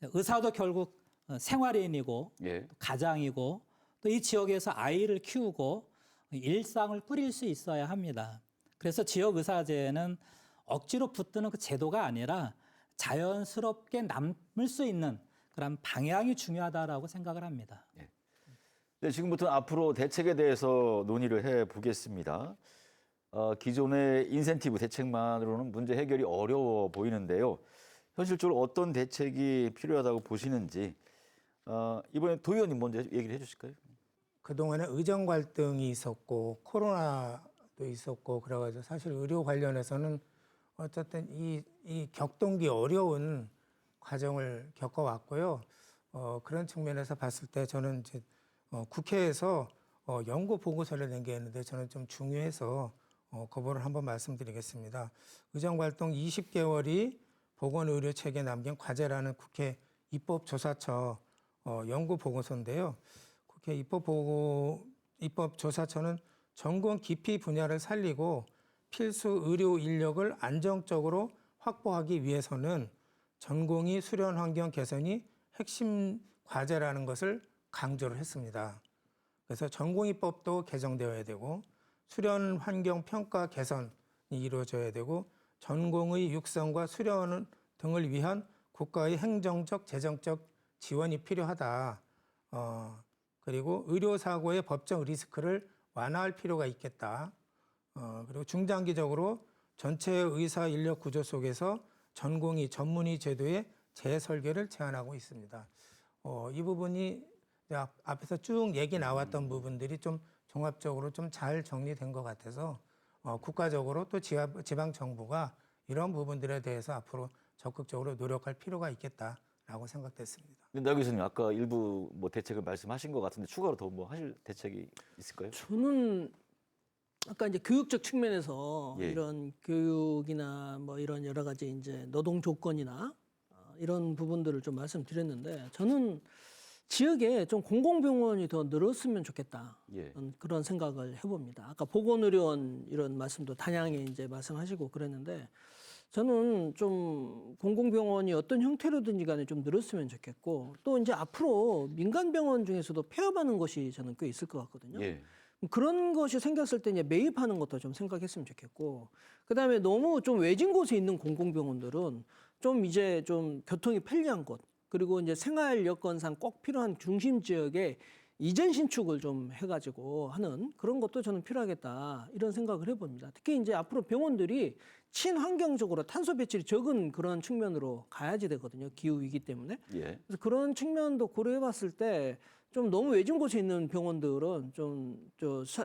의사도 결국 생활인이고 예. 또 가장이고 또 이 지역에서 아이를 키우고 일상을 꾸릴 수 있어야 합니다. 그래서 지역 의사제는 억지로 붙드는 그 제도가 아니라 자연스럽게 남을 수 있는 그런 방향이 중요하다라고 생각을 합니다. 네, 지금부터 앞으로 대책에 대해서 논의를 해 보겠습니다. 기존의 인센티브 대책만으로는 문제 해결이 어려워 보이는데요. 현실적으로 어떤 대책이 필요하다고 보시는지 이번에 도 의원님 먼저 얘기를 해주실까요? 그동안에 의정 갈등이 있었고 코로나도 있었고 그래가지고 사실 의료 관련해서는 어쨌든 이 격동기 어려운 과정을 겪어왔고요. 그런 측면에서 봤을 때 저는 이제 국회에서 연구 보고서를 낸 게 있는데 저는 좀 중요해서 그 부분을 한번 말씀드리겠습니다. 의정활동 20개월이 보건의료체계에 남긴 과제라는 국회 입법조사처 연구 보고서인데요. 국회 입법조사처는 전공 깊이 분야를 살리고 필수 의료 인력을 안정적으로 확보하기 위해서는 전공의 수련 환경 개선이 핵심 과제라는 것을 강조를 했습니다. 그래서 전공의법도 개정되어야 되고 수련 환경 평가 개선이 이루어져야 되고 전공의 육성과 수련 등을 위한 국가의 행정적, 재정적 지원이 필요하다. 그리고 의료사고의 법적 리스크를 완화할 필요가 있겠다. 그리고 중장기적으로 전체 의사 인력 구조 속에서 전공의 전문의 제도의 재설계를 제안하고 있습니다. 이 부분이 앞에서 쭉 얘기 나왔던 부분들이 좀 종합적으로 좀 잘 정리된 것 같아서 국가적으로 또 지방 정부가 이런 부분들에 대해서 앞으로 적극적으로 노력할 필요가 있겠다라고 생각됐습니다. 나 교수님 아까 일부 뭐 대책을 말씀하신 것 같은데 추가로 더 뭐 하실 대책이 있을까요? 저는 아까 이제 교육적 측면에서 예. 이런 교육이나 뭐 이런 여러 가지 이제 노동 조건이나 이런 부분들을 좀 말씀드렸는데 저는 지역에 좀 공공병원이 더 늘었으면 좋겠다. 예. 그런 생각을 해봅니다. 아까 보건의료원 이런 말씀도 다양하게 이제 말씀하시고 그랬는데 저는 좀 공공병원이 어떤 형태로든지 간에 좀 늘었으면 좋겠고 또 이제 앞으로 민간병원 중에서도 폐업하는 곳이 저는 꽤 있을 것 같거든요. 예. 그런 것이 생겼을 때 이제 매입하는 것도 좀 생각했으면 좋겠고 그다음에 너무 좀 외진 곳에 있는 공공병원들은 좀 이제 좀 교통이 편리한 곳 그리고 이제 생활 여건상 꼭 필요한 중심 지역에 이전 신축을 좀 해가지고 하는 그런 것도 저는 필요하겠다 이런 생각을 해봅니다. 특히 이제 앞으로 병원들이 친환경적으로 탄소 배출이 적은 그런 측면으로 가야지 되거든요. 기후 위기 때문에. 예. 그래서 그런 측면도 고려해봤을 때 좀 너무 외진 곳에 있는 병원들은 좀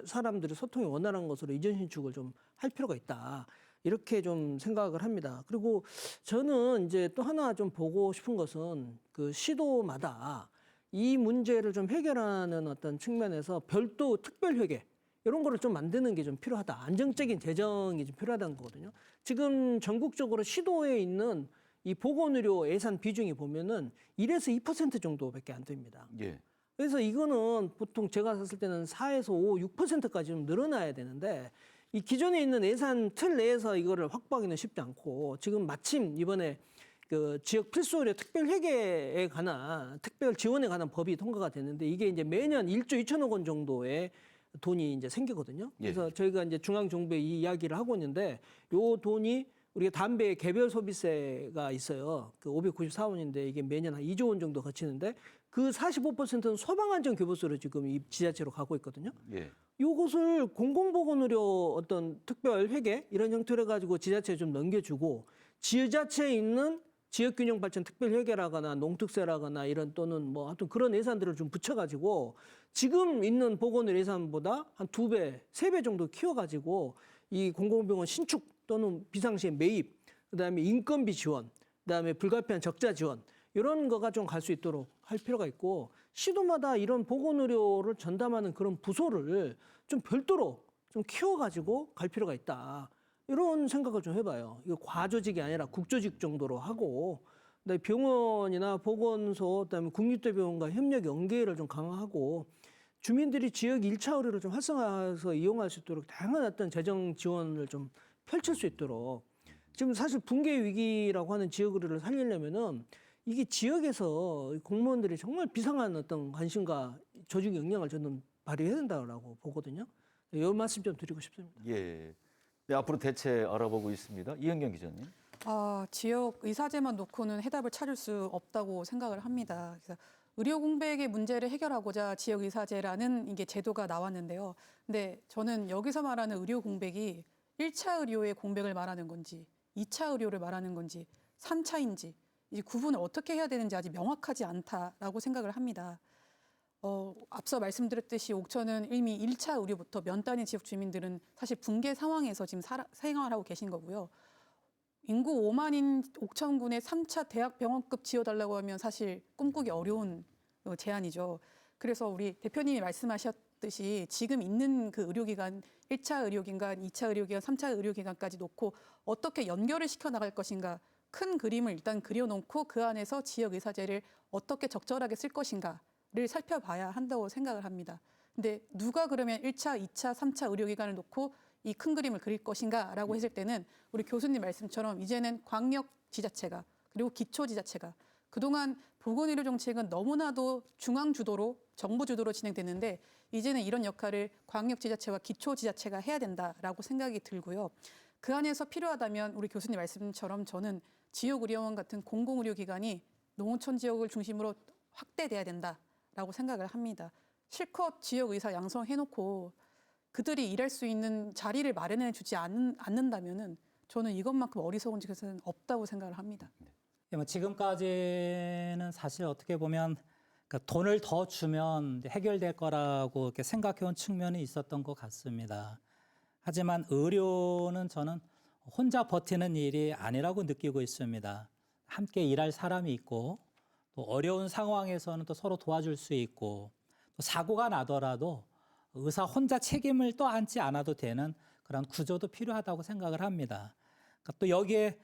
사람들이 소통이 원활한 것으로 이전 신축을 좀 할 필요가 있다. 이렇게 좀 생각을 합니다. 그리고 저는 이제 또 하나 좀 보고 싶은 것은 그 시도마다 이 문제를 좀 해결하는 어떤 측면에서 별도 특별회계 이런 거를 좀 만드는 게 좀 필요하다. 안정적인 재정이 좀 필요하다는 거거든요. 지금 전국적으로 시도에 있는 이 보건의료 예산 비중이 보면은 1에서 2% 정도밖에 안 됩니다. 예. 그래서 이거는 보통 제가 봤을 때는 4에서 5, 6%까지 좀 늘어나야 되는데 이 기존에 있는 예산 틀 내에서 이거를 확보하기는 쉽지 않고 지금 마침 이번에 그 지역 필수의료 특별회계에 관한 특별 지원에 관한 법이 통과가 됐는데 이게 이제 매년 1조 2천억 원 정도의 돈이 이제 생기거든요. 그래서 예. 저희가 이제 중앙 정부에 이 이야기를 하고 있는데 요 돈이 우리가 담배 개별 소비세가 있어요. 그 594원인데 이게 매년 한 2조 원 정도 거치는데 그 45%는 소방안전 교부세로 지금 이 지자체로 가고 있거든요. 예. 요것을 공공보건의료 어떤 특별 회계 이런 형태로 해가지고 지자체에 좀 넘겨주고 지자체에 있는 지역균형발전 특별회계라거나 농특세라거나 이런 또는 뭐 하여튼 그런 예산들을 좀 붙여가지고 지금 있는 보건의료 예산보다 한 2배, 3배 정도 키워가지고 이 공공병원 신축 또는 비상시에 매입, 그다음에 인건비 지원, 그다음에 불가피한 적자 지원 이런 거가 좀 갈 수 있도록 할 필요가 있고 시도마다 이런 보건의료를 전담하는 그런 부서를 좀 별도로 좀 키워가지고 갈 필요가 있다. 이런 생각을 좀 해봐요. 이거 과조직이 아니라 국조직 정도로 하고 그다음에 병원이나 보건소, 그다음에 국립대병원과 협력 연계를 좀 강화하고 주민들이 지역 1차 의료를 좀 활성화해서 이용할 수 있도록 다양한 어떤 재정 지원을 좀 펼칠 수 있도록 지금 사실 붕괴 위기라고 하는 지역 의료를 살리려면은 이게 지역에서 공무원들이 정말 비상한 어떤 관심과 조직 역량을 저는 발휘해야 된다고 보거든요. 이 말씀 좀 드리고 싶습니다. 예. 네, 앞으로 대체 알아보고 있습니다. 이은경 기자님. 지역 의사제만 놓고는 해답을 찾을 수 없다고 생각을 합니다. 그래서 의료 공백의 문제를 해결하고자 지역 의사제라는 이게 제도가 나왔는데요. 근데 저는 여기서 말하는 의료 공백이 1차 의료의 공백을 말하는 건지 2차 의료를 말하는 건지 3차인지 이 구분을 어떻게 해야 되는지 아직 명확하지 않다라고 생각을 합니다. 앞서 말씀드렸듯이 옥천은 이미 1차 의료부터 면 단위 지역 주민들은 사실 붕괴 상황에서 지금 생활하고 계신 거고요. 인구 5만인 옥천군에 3차 대학병원급 지어달라고 하면 사실 꿈꾸기 어려운 제안이죠. 그래서 우리 대표님이 말씀하셨듯이 지금 있는 그 의료기관 1차 의료기관, 2차 의료기관, 3차 의료기관까지 놓고 어떻게 연결을 시켜 나갈 것인가 큰 그림을 일단 그려놓고 그 안에서 지역의사제를 어떻게 적절하게 쓸 것인가를 살펴봐야 한다고 생각을 합니다. 근데 누가 그러면 1차, 2차, 3차 의료기관을 놓고 이 큰 그림을 그릴 것인가라고 했을 때는 우리 교수님 말씀처럼 이제는 광역지자체가 그리고 기초지자체가 그동안 보건의료 정책은 너무나도 중앙 주도로 정부 주도로 진행됐는데 이제는 이런 역할을 광역지자체와 기초지자체가 해야 된다라고 생각이 들고요. 그 안에서 필요하다면 우리 교수님 말씀처럼 저는 지역의료원 같은 공공의료기관이 농어촌 지역을 중심으로 확대돼야 된다라고 생각을 합니다. 실컷 지역의사 양성해놓고 그들이 일할 수 있는 자리를 마련해 주지 않는다면은 저는 이것만큼 어리석은 짓은 없다고 생각을 합니다. 지금까지는 사실 어떻게 보면 그러니까 돈을 더 주면 해결될 거라고 이렇게 생각해온 측면이 있었던 것 같습니다. 하지만 의료는 저는 혼자 버티는 일이 아니라고 느끼고 있습니다. 함께 일할 사람이 있고 또 어려운 상황에서는 또 서로 도와줄 수 있고 또 사고가 나더라도 의사 혼자 책임을 또 안지 않아도 되는 그런 구조도 필요하다고 생각을 합니다. 그러니까 또 여기에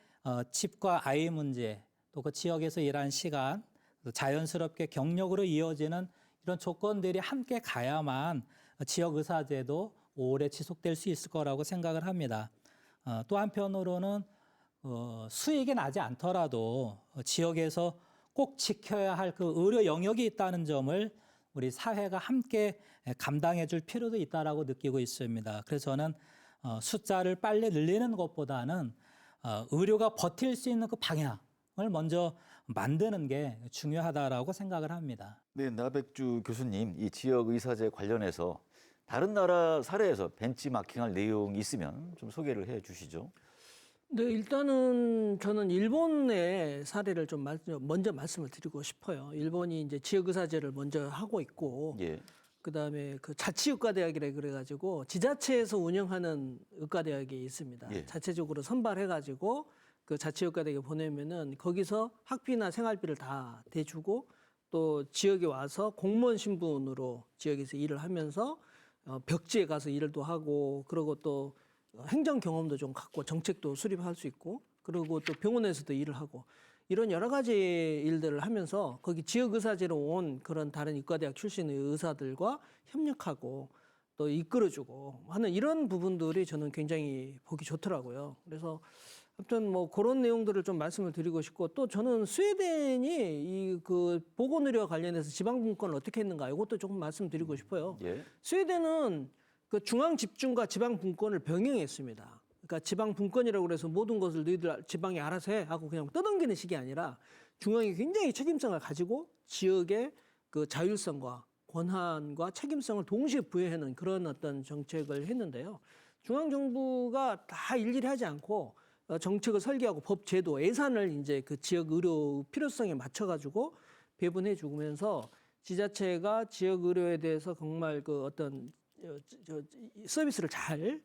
집과 아이 문제 또 그 지역에서 일한 시간 또 자연스럽게 경력으로 이어지는 이런 조건들이 함께 가야만 지역 의사제도 오래 지속될 수 있을 거라고 생각을 합니다. 또 한편으로는 수익이 나지 않더라도 지역에서 꼭 지켜야 할 그 의료 영역이 있다는 점을 우리 사회가 함께 감당해 줄 필요도 있다라고 느끼고 있습니다. 그래서 저는 숫자를 빨리 늘리는 것보다는 의료가 버틸 수 있는 그 방향을 먼저 만드는 게 중요하다라고 생각을 합니다. 네, 나백주 교수님, 이 지역 의사제 관련해서 다른 나라 사례에서 벤치마킹할 내용이 있으면 좀 소개를 해 주시죠. 네, 일단은 저는 일본의 사례를 좀 먼저 말씀을 드리고 싶어요. 일본이 이제 지역의사제를 먼저 하고 있고, 예. 그다음에 그 자치의과대학이라 그래가지고 지자체에서 운영하는 의과대학이 있습니다. 예. 자체적으로 선발해가지고 그 자치의과대학에 보내면은 거기서 학비나 생활비를 다 대주고 또 지역에 와서 공무원 신분으로 지역에서 일을 하면서 벽지에 가서 일도 하고 그리고 또 행정 경험도 좀 갖고 정책도 수립할 수 있고 그리고 또 병원에서도 일을 하고 이런 여러 가지 일들을 하면서 거기 지역의사제로 온 그런 다른 의과대학 출신의 의사들과 협력하고 또 이끌어주고 하는 이런 부분들이 저는 굉장히 보기 좋더라고요. 그래서 아무튼 뭐 그런 내용들을 좀 말씀을 드리고 싶고 또 저는 스웨덴이 이 그 보건의료 관련해서 지방분권을 어떻게 했는가 이것도 조금 말씀드리고 싶어요. 예. 스웨덴은 그 중앙 집중과 지방 분권을 병행했습니다. 그러니까 지방 분권이라고 그래서 모든 것을 너희들 지방이 알아서 해 하고 그냥 떠넘기는 식이 아니라 중앙이 굉장히 책임성을 가지고 지역의 그 자율성과 권한과 책임성을 동시에 부여하는 그런 어떤 정책을 했는데요. 중앙 정부가 다 일일이 하지 않고 정책을 설계하고 법 제도 예산을 이제 그 지역 의료 필요성에 맞춰 가지고 배분해 주면서 지자체가 지역 의료에 대해서 정말 그 어떤 서비스를 잘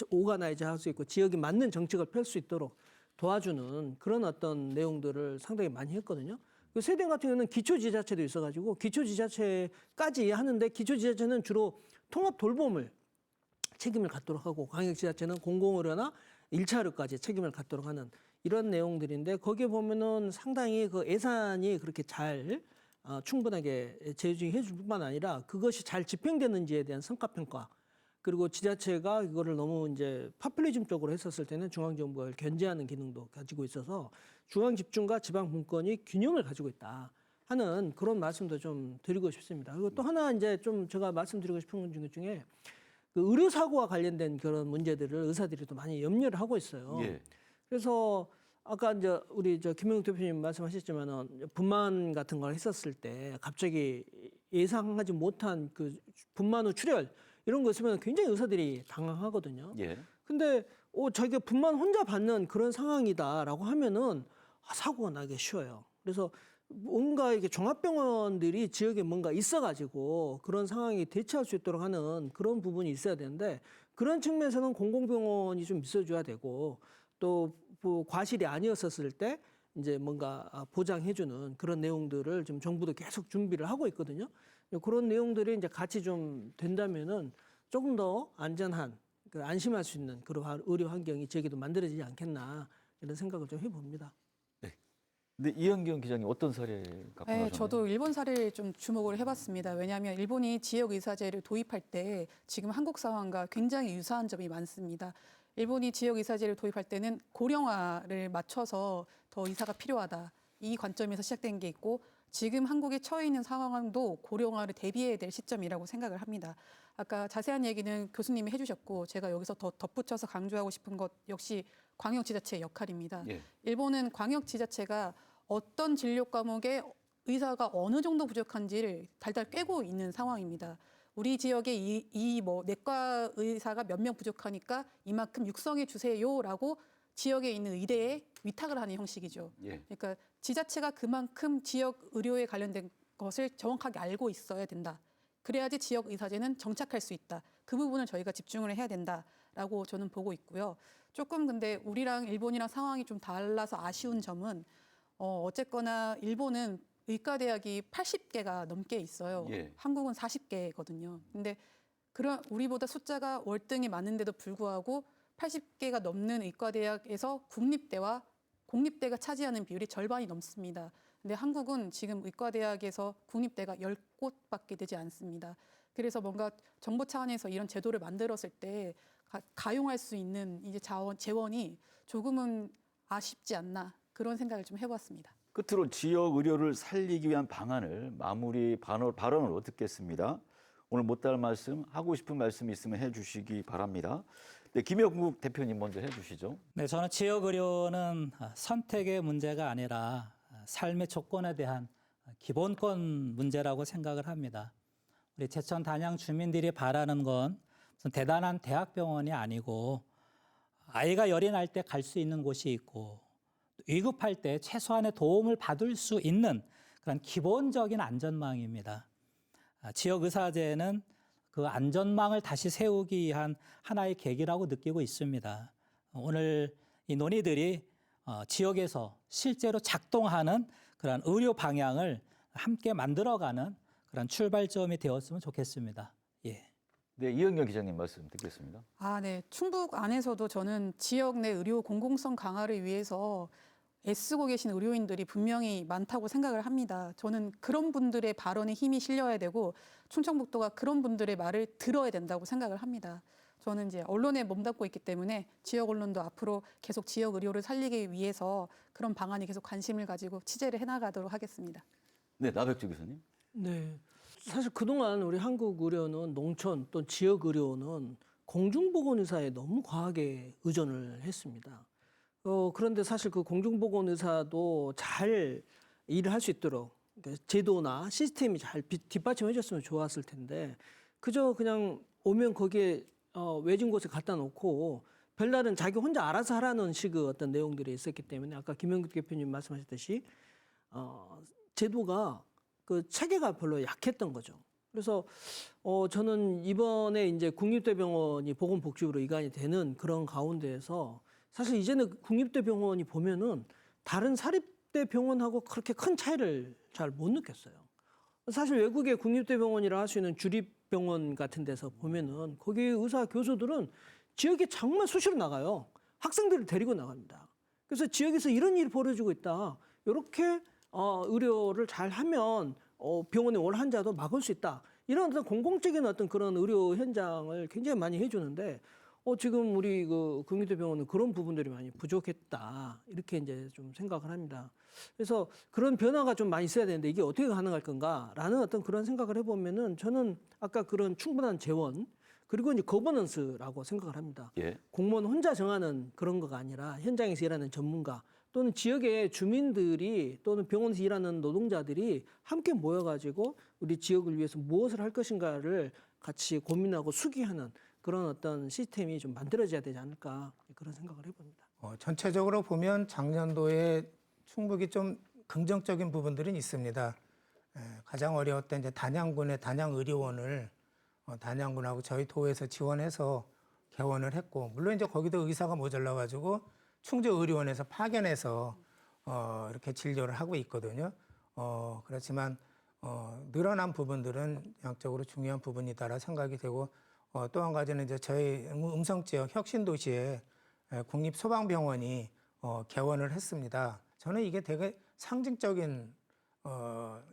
오가나이즈 할 수 있고 지역에 맞는 정책을 펼 수 있도록 도와주는 그런 어떤 내용들을 상당히 많이 했거든요. 스웨덴 같은 경우는 기초지자체도 있어가지고 기초지자체까지 하는데 기초지자체는 주로 통합 돌봄을 책임을 갖도록 하고 광역지자체는 공공의료나 1차 의료까지 책임을 갖도록 하는 이런 내용들인데 거기에 보면은 상당히 그 예산이 그렇게 잘 충분하게 제공해 줄 뿐만 아니라 그것이 잘 집행되는지에 대한 성과평가 그리고 지자체가 이거를 너무 이제 파퓰리즘 쪽으로 했었을 때는 중앙정부가 견제하는 기능도 가지고 있어서 중앙 집중과 지방 분권이 균형을 가지고 있다 하는 그런 말씀도 좀 드리고 싶습니다. 그리고 또 하나 이제 좀 제가 말씀드리고 싶은 것 중에 그 의료사고와 관련된 그런 문제들을 의사들이 또 많이 염려를 하고 있어요. 예. 그래서 아까 이제 우리 김영욱 대표님 말씀하셨지만은 분만 같은 걸 했었을 때 갑자기 예상하지 못한 그 분만 후 출혈 이런 거 있으면 굉장히 의사들이 당황하거든요. 예. 근데 자기가 분만 혼자 받는 그런 상황이다라고 하면은 사고가 나기 쉬워요. 그래서 뭔가 이게 종합병원들이 지역에 뭔가 있어가지고 그런 상황이 대처할 수 있도록 하는 그런 부분이 있어야 되는데 그런 측면에서는 공공병원이 좀 있어줘야 되고 또 뭐 과실이 아니었었을 때 이제 뭔가 보장해주는 그런 내용들을 좀 정부도 계속 준비를 하고 있거든요. 그런 내용들이 이제 같이 좀 된다면은 조금 더 안전한 안심할 수 있는 그런 의료 환경이 지역에도 만들어지지 않겠나 이런 생각을 좀 해봅니다. 근데 이현경 기자님 어떤 사례 갖고 네, 나셨나요? 저도 일본 사례를 좀 주목을 해봤습니다. 왜냐하면 일본이 지역 의사제를 도입할 때 지금 한국 상황과 굉장히 유사한 점이 많습니다. 일본이 지역 의사제를 도입할 때는 고령화를 맞춰서 더 의사가 필요하다. 이 관점에서 시작된 게 있고 지금 한국에 처해 있는 상황도 고령화를 대비해야 될 시점이라고 생각을 합니다. 아까 자세한 얘기는 교수님이 해주셨고 제가 여기서 더 덧붙여서 강조하고 싶은 것 역시 광역지자체의 역할입니다. 예. 일본은 광역지자체가 어떤 진료 과목에 의사가 어느 정도 부족한지를 달달 꿰고 있는 상황입니다. 우리 지역에 이 내과 의사가 몇 명 부족하니까 이만큼 육성해 주세요라고 지역에 있는 의대에 위탁을 하는 형식이죠. 예. 그러니까 지자체가 그만큼 지역 의료에 관련된 것을 정확하게 알고 있어야 된다. 그래야지 지역 의사제는 정착할 수 있다. 그 부분을 저희가 집중을 해야 된다라고 저는 보고 있고요. 조금 근데 우리랑 일본이랑 상황이 좀 달라서 아쉬운 점은 어쨌거나 일본은 의과대학이 80개가 넘게 있어요. 예. 한국은 40개거든요. 근데 그런 우리보다 숫자가 월등히 많은데도 불구하고 80개가 넘는 의과대학에서 국립대와 공립대가 차지하는 비율이 절반이 넘습니다. 근데 한국은 지금 의과대학에서 국립대가 10곳밖에 되지 않습니다. 그래서 뭔가 정부 차원에서 이런 제도를 만들었을 때 가용할 수 있는 이제 재원이 조금은 아쉽지 않나 그런 생각을 좀 해봤습니다. 끝으로 지역 의료를 살리기 위한 방안을 마무리 발언으로 듣겠습니다. 오늘 못다할 말씀, 하고 싶은 말씀 있으면 해주시기 바랍니다. 네, 김영국 대표님 먼저 해주시죠. 네, 저는 지역 의료는 선택의 문제가 아니라 삶의 조건에 대한 기본권 문제라고 생각을 합니다. 우리 제천 단양 주민들이 바라는 건 무슨 대단한 대학병원이 아니고 아이가 열이 날 때 갈 수 있는 곳이 있고 위급할 때 최소한의 도움을 받을 수 있는 그런 기본적인 안전망입니다. 지역의사제는 그 안전망을 다시 세우기 위한 하나의 계기라고 느끼고 있습니다. 오늘 이 논의들이 지역에서 실제로 작동하는 그런 의료 방향을 함께 만들어가는 그런 출발점이 되었으면 좋겠습니다. 예. 네, 이현경 기자님 말씀 듣겠습니다. 네. 충북 안에서도 저는 지역 내 의료 공공성 강화를 위해서 애쓰고 계신 의료인들이 분명히 많다고 생각을 합니다. 저는 그런 분들의 발언에 힘이 실려야 되고 충청북도가 그런 분들의 말을 들어야 된다고 생각을 합니다. 저는 이제 언론에 몸담고 있기 때문에 지역 언론도 앞으로 계속 지역 의료를 살리기 위해서 그런 방안에 계속 관심을 가지고 취재를 해나가도록 하겠습니다. 네, 나백주 교수님. 네. 사실 그동안 우리 한국 의료는 농촌 또 지역 의료는 공중보건의사에 너무 과하게 의존을 했습니다. 그런데 사실 그 공중보건의사도 잘 일을 할 수 있도록 그러니까 제도나 시스템이 잘 뒷받침해줬으면 좋았을 텐데 그저 그냥 오면 거기에 외진 곳에 갖다 놓고 별다른 자기 혼자 알아서 하라는 식의 어떤 내용들이 있었기 때문에 아까 김영국 대표님 말씀하셨듯이 제도가 그 체계가 별로 약했던 거죠. 그래서 저는 이번에 이제 국립대병원이 보건복지부로 이관이 되는 그런 가운데에서 사실 이제는 국립대병원이 보면은 다른 사립대 병원하고 그렇게 큰 차이를 잘 못 느꼈어요. 사실 외국의 국립대병원이라 할 수 있는 주립병원 같은 데서 보면은 거기 의사 교수들은 지역에 정말 수시로 나가요. 학생들을 데리고 나갑니다. 그래서 지역에서 이런 일이 벌어지고 있다. 이렇게 의료를 잘 하면 병원에 올 환자도 막을 수 있다. 이런 어떤 공공적인 어떤 그런 의료 현장을 굉장히 많이 해주는데 지금 우리 그 국립대병원은 그런 부분들이 많이 부족했다. 이렇게 이제 좀 생각을 합니다. 그래서 그런 변화가 좀 많이 있어야 되는데 이게 어떻게 가능할 건가라는 어떤 그런 생각을 해보면은 저는 아까 그런 충분한 재원 그리고 이제 거버넌스라고 생각을 합니다. 예. 공무원 혼자 정하는 그런 거가 아니라 현장에서 일하는 전문가 또는 지역의 주민들이 또는 병원에서 일하는 노동자들이 함께 모여가지고 우리 지역을 위해서 무엇을 할 것인가를 같이 고민하고 수기하는 그런 어떤 시스템이 좀 만들어져야 되지 않을까 그런 생각을 해봅니다. 전체적으로 보면 작년도에 충북이 좀 긍정적인 부분들은 있습니다. 가장 어려웠던 이제 단양군의 단양의료원을 단양군하고 저희 도에서 지원해서 개원을 했고, 물론 이제 거기도 의사가 모자라가지고 충주의료원에서 파견해서 이렇게 진료를 하고 있거든요. 그렇지만 늘어난 부분들은 양적으로 중요한 부분이다라 생각이 되고, 또 한 가지는 이제 저희 음성지역 혁신도시에 국립소방병원이 개원을 했습니다. 저는 이게 되게 상징적인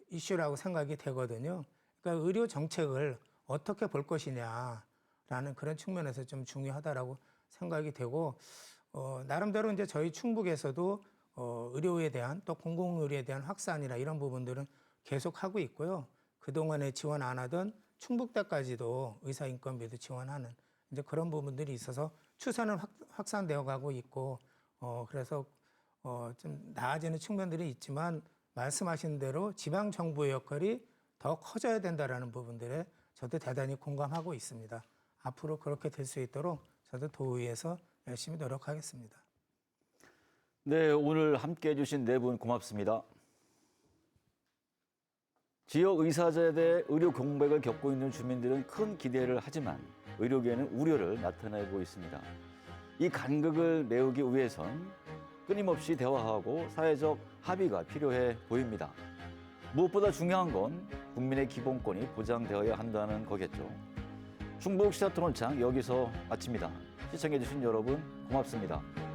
이슈라고 생각이 되거든요. 그러니까 의료 정책을 어떻게 볼 것이냐라는 그런 측면에서 좀 중요하다라고 생각이 되고, 나름대로 이제 저희 충북에서도 의료에 대한 또 공공의료에 대한 확산이나 이런 부분들은 계속 하고 있고요. 그동안에 지원 안 하던 충북대까지도 의사인건비도 지원하는 이제 그런 부분들이 있어서 추세는 확산되어 가고 있고, 그래서 좀 나아지는 측면들이 있지만 말씀하신 대로 지방 정부의 역할이 더 커져야 된다라는 부분들에 저도 대단히 공감하고 있습니다. 앞으로 그렇게 될 수 있도록 저도 도의에서 열심히 노력하겠습니다. 네, 오늘 함께해 주신 네 분 고맙습니다. 지역 의사제에 대해 의료 공백을 겪고 있는 주민들은 큰 기대를 하지만 의료계는 우려를 나타내고 있습니다. 이 간극을 메우기 위해선 끊임없이 대화하고 사회적 합의가 필요해 보입니다. 무엇보다 중요한 건 국민의 기본권이 보장되어야 한다는 거겠죠. 충북 시사 토론창 여기서 마칩니다. 시청해 주신 여러분 고맙습니다.